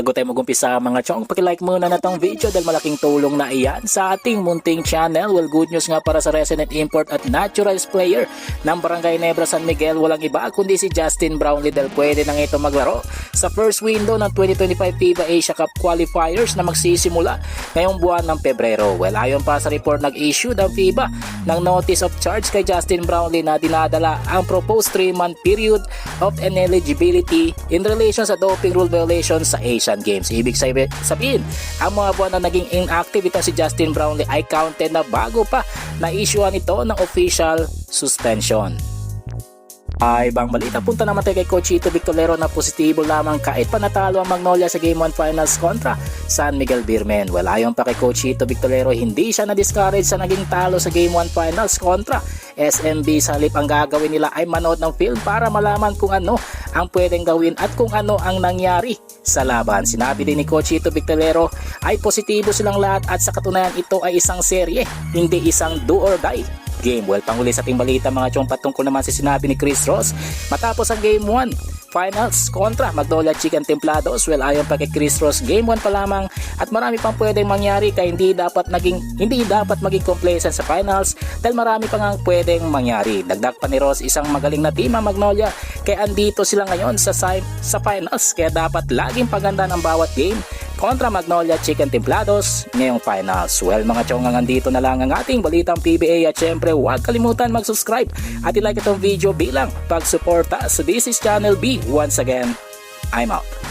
Bago tayo mag-umpisa mga chong, pakilike muna na tong video dahil malaking tulong na iyan sa ating munting channel. Well, good news nga para sa resident import at naturalized player ng Barangay Nebra San Miguel. Walang iba kundi si Justin Brownlee dahil pwede nang ito maglaro sa first window ng 2025 FIBA Asia Cup Qualifiers na magsisimula ngayong buwan ng Pebrero. Well, ayon pa sa report, nag-issue ng FIBA ng notice of charge kay Justin Brownlee na dinadala ang proposed 3-month period of ineligibility in relation sa doping rule violations sa Asian Games. Ibig sabihin, ang mga buwan na naging inactive ito si Justin Brownlee ay counted na bago pa na-issuean ito ng official suspension. Ay ibang balita, punta naman tayo kay Coach Chito Victorero na positibo lamang kahit panatalo ang Magnolia sa Game 1 Finals kontra San Miguel Beermen. Well, ayon pa kay Coach Chito Victorero, hindi siya na-discourage sa naging talo sa Game 1 Finals kontra SMB. Sa halip ang gagawin nila ay manood ng film para malaman kung ano ang pwedeng gawin at kung ano ang nangyari sa laban. Sinabi din ni Coach Chito Victorero ay positibo silang lahat at sa katunayan ito ay isang serye, hindi isang do or die game. Well, panghuli sa ating balita mga chong, patungkol naman sa sinabi ni Chris Ross matapos ang Game 1 Finals kontra Magnolia Chicken Templados. Well, ayon pa kay Chris Ross, Game 1 pa lamang at marami pang pwedeng mangyari kaya hindi dapat maging complacent sa finals dahil marami pang ang pwedeng mangyari. Dagdag pa ni Ross, isang magaling na team ang Magnolia kaya andito sila ngayon sa finals kaya dapat laging paganda ng bawat game kontra Magnolia Chicken Templados ngayong finals. Well mga chong, nandito na lang ang ating balitang PBA at syempre huwag kalimutan mag-subscribe at i-like itong video bilang pagsuporta sa This is Channel B. Once again, I'm out.